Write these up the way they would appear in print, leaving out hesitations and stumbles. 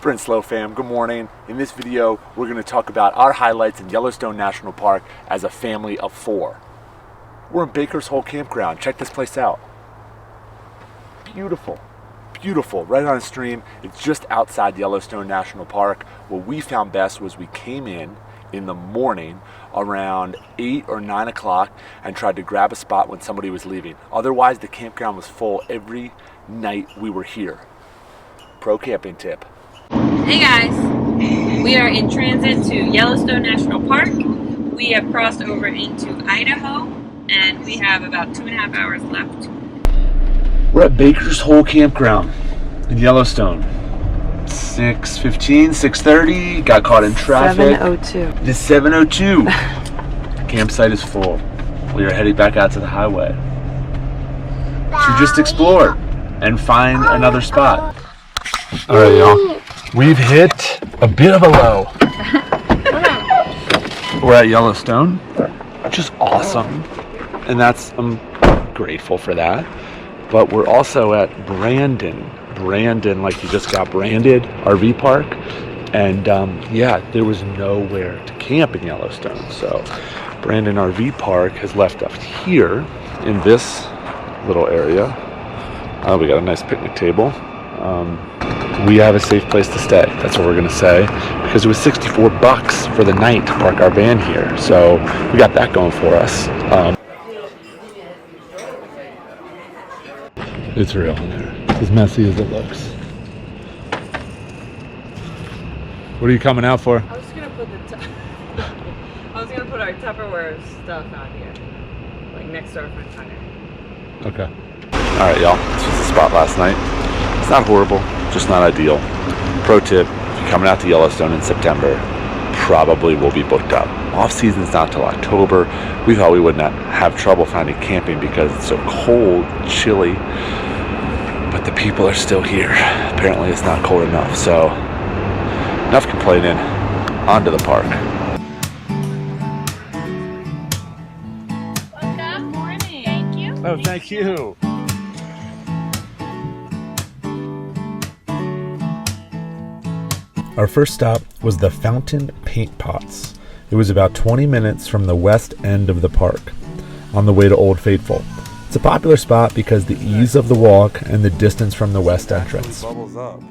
SprintSlow fam, good morning. In this video, we're going to talk about our highlights in Yellowstone National Park as a family of 4. We're in Baker's Hole Campground. Check this place out. Beautiful, beautiful, right on a stream. It's just outside Yellowstone National Park. What we found best was we came in the morning around 8 or 9 o'clock and tried to grab a spot when somebody was leaving. Otherwise, the campground was full every night we were here. Pro camping tip. Hey guys, we are in transit to Yellowstone National Park. We have crossed over into Idaho and we have about 2.5 hours left. We're at Baker's Hole Campground in Yellowstone. 6:15, 6:30, got caught in traffic. 7:02. It is 7:02. Campsite is full. We are heading back out to the highway to just explore and find another spot. All right, y'all. We've hit a bit of a low. We're at Yellowstone, which is awesome, and I'm grateful for that. But we're also at Brandon, like you just got branded, RV park, and yeah, there was nowhere to camp in Yellowstone. So Brandon RV Park has left us here in this little area. We got a nice picnic table. We have a safe place to stay. That's what we're gonna say, because it was $64 for the night to park our van here. So we got that going for us. It's real in there. It's as messy as it looks. What are you coming out for? I was gonna put our Tupperware stuff out here, like next to our front tire. Okay. All right, y'all. This was the spot last night. It's not horrible, just not ideal. Pro tip: if you're coming out to Yellowstone in September, probably will be booked up. Off season's not till October. We thought we would not have trouble finding camping because it's so cold, chilly. But the people are still here. Apparently it's not cold enough. So enough complaining. On to the park. Good morning. Thank you. Oh, thank you. Our first stop was the Fountain Paint Pots. It was about 20 minutes from the west end of the park, on the way to Old Faithful. It's a popular spot because the ease of the walk and the distance from the west entrance. Bubbles up.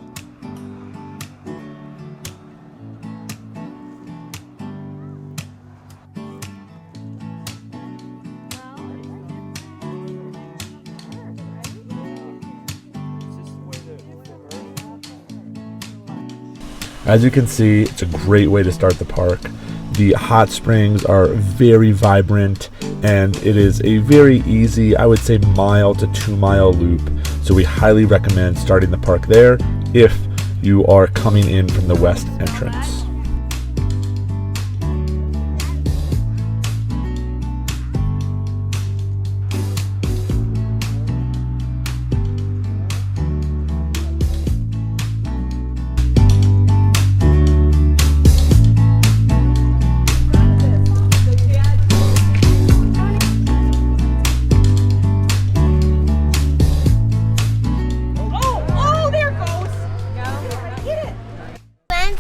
As you can see, it's a great way to start the park. The hot springs are very vibrant, and it is a very easy, I would say, 1 to 2 mile loop. So we highly recommend starting the park there if you are coming in from the west entrance.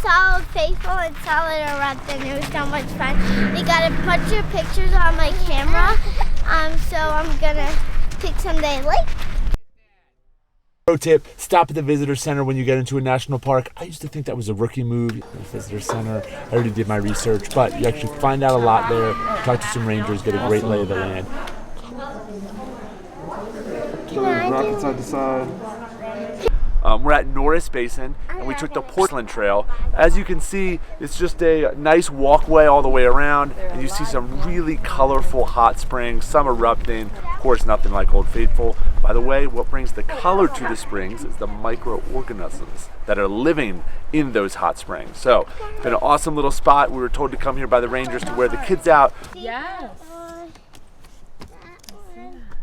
All faithful and solid erupting. It was so much fun. They got a bunch of pictures on my camera, so I'm gonna pick someday late. Pro tip: stop at the visitor center when you get into a national park. I used to think that was a rookie move, the visitor center. I already did my research, but you actually find out a lot there. Talk to some rangers, get a great lay of the land. Rocket side to side. We're at Norris Basin, and we took the Portland Trail. As you can see, it's just a nice walkway all the way around, and you see some really colorful hot springs, some erupting. Of course, nothing like Old Faithful. By the way, what brings the color to the springs is the microorganisms that are living in those hot springs. So, it's been an awesome little spot. We were told to come here by the rangers to wear the kids out. Yes.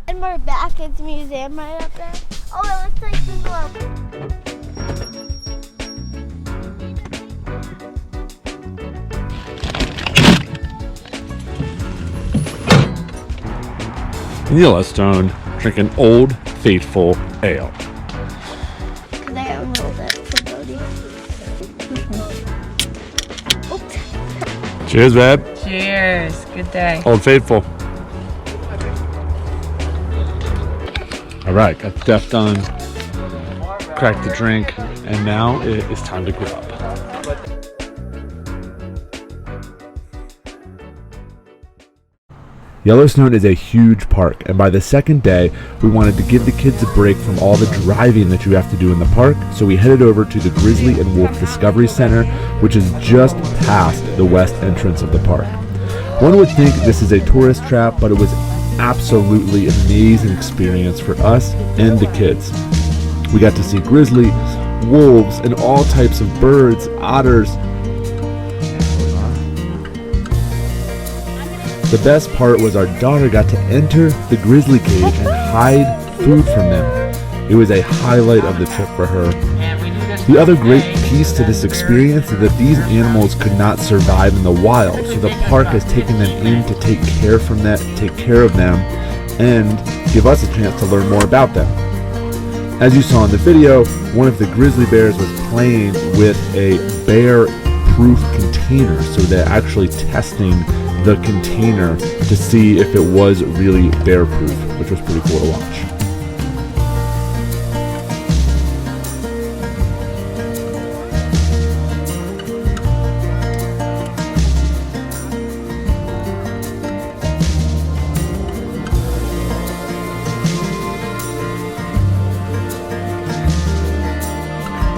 And we're back at the museum right up there. Oh, it looks like the globe. In Yellowstone, drinking Old Faithful Ale. Because I unrolled it for Cody. Cheers, babe. Cheers. Good day. Old Faithful. All right, got the deaf done. Cracked the drink, and now it is time to grub. Yellowstone is a huge park, and by the second day, we wanted to give the kids a break from all the driving that you have to do in the park, so we headed over to the Grizzly and Wolf Discovery Center, which is just past the west entrance of the park. One would think this is a tourist trap, but it was absolutely amazing experience for us and the kids. We got to see grizzly, wolves, and all types of birds, otters. The best part was our daughter got to enter the grizzly cage and hide food from them. It was a highlight of the trip for her. The other great piece to this experience is that these animals could not survive in the wild, so the park has taken them in to take care of them, and give us a chance to learn more about them. As you saw in the video, one of the grizzly bears was playing with a bear-proof container, so they're actually testing the container to see if it was really bear-proof, which was pretty cool to watch.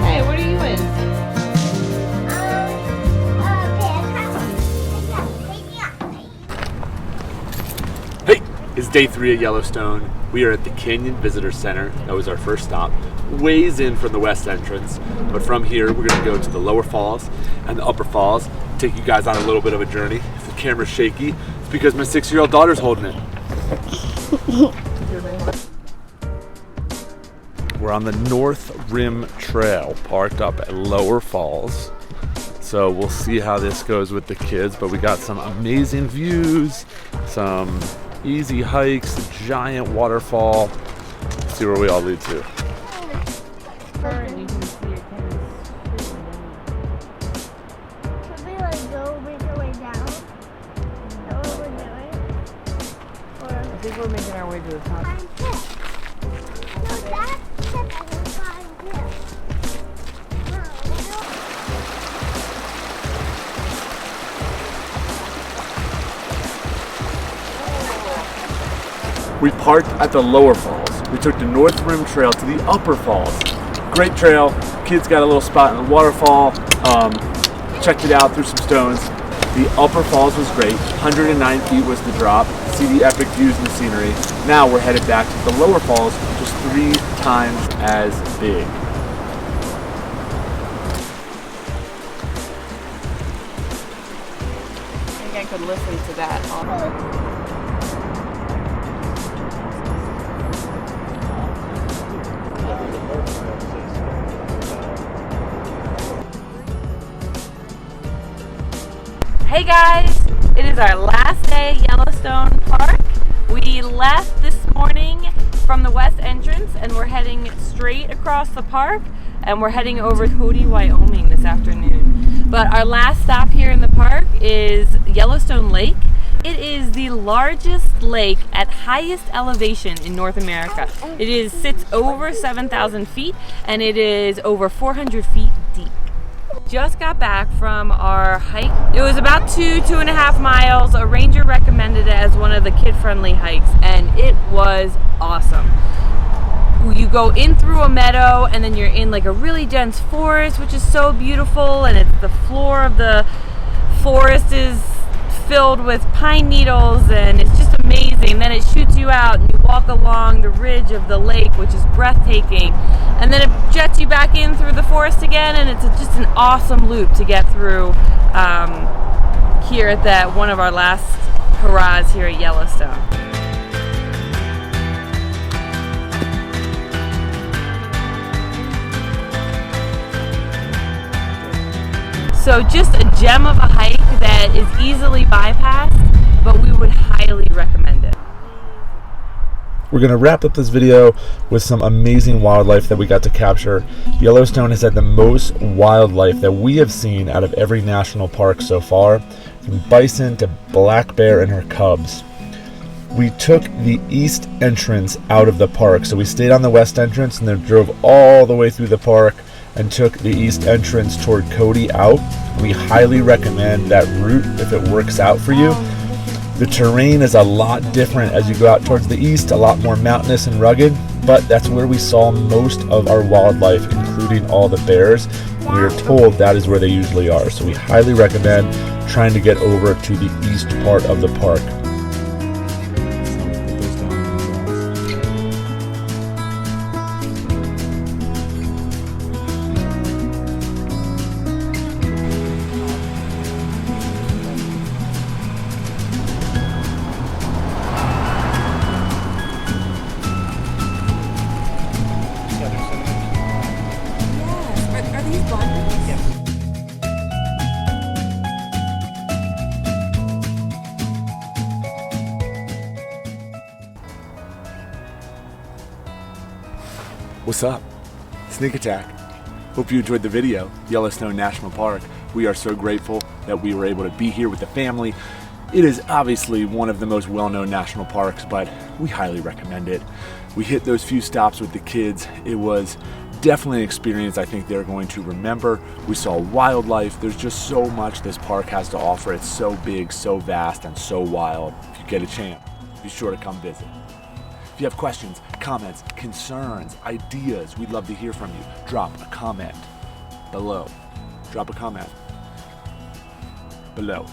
Hey, what are you in? Hey, it's day 3 at Yellowstone. We are at the Canyon Visitor Center. That was our first stop. Ways in from the west entrance. But from here, we're going to go to the lower falls and the upper falls. Take you guys on a little bit of a journey. If the camera's shaky, it's because my 6-year-old daughter's holding it. We're on the North Rim Trail, parked up at Lower Falls. So we'll see how this goes with the kids, but we got some amazing views, some easy hikes, a giant waterfall. Let's see where we all lead to. Could we like go make our way down? Is that what we're doing? Or I think we're making our way to the top. climb this? No, that said I can climb this. We parked at the lower falls. We took the North Rim Trail to the upper falls. Great trail. Kids got a little spot in the waterfall. Checked it out, threw some stones. The upper falls was great. 109 feet was the drop. See the epic views and the scenery. Now we're headed back to the lower falls, which is 3 times as big. I think I could listen to that all Hey guys, it is our last day at Yellowstone Park. We left this morning from the west entrance and we're heading straight across the park and we're heading over to Cody, Wyoming this afternoon. But our last stop here in the park is Yellowstone Lake. It is the largest lake at highest elevation in North America. It sits over 7,000 feet and it is over 400 feet deep. Just got back from our hike. It was about 2.5 miles. A ranger recommended it as one of the kid-friendly hikes and it was awesome. You go in through a meadow and then you're in like a really dense forest, which is so beautiful, and it's the floor of the forest is filled with pine needles and it's just amazing. Then it shoots you out and you walk along the ridge of the lake, which is breathtaking, and then it jets you back in through the forest again, and it's just an awesome loop to get through here at one of our last hurrahs here at Yellowstone. So just a gem of a hike that is easily bypassed, but we would highly recommend it. We're going to wrap up this video with some amazing wildlife that we got to capture. Yellowstone has had the most wildlife that we have seen out of every national park so far. from bison to black bear and her cubs. We took the east entrance out of the park. So we stayed on the west entrance and then drove all the way through the park and took the east entrance toward Cody out. We highly recommend that route if it works out for you. The terrain is a lot different as you go out towards the east, a lot more mountainous and rugged, but that's where we saw most of our wildlife, including all the bears. We are told that is where they usually are. So we highly recommend trying to get over to the east part of the park. Are these buttons? Yes. What's up? Sneak Attack. Hope you enjoyed the video. Yellowstone National Park. We are so grateful that we were able to be here with the family. It is obviously one of the most well-known national parks, but we highly recommend it. We hit those few stops with the kids. It was definitely an experience I think they're going to remember. We saw wildlife. There's just so much this park has to offer. It's so big, so vast, and so wild. If you get a chance, be sure to come visit. If you have questions, comments, concerns, ideas, we'd love to hear from you. Drop a comment below. Drop a comment below.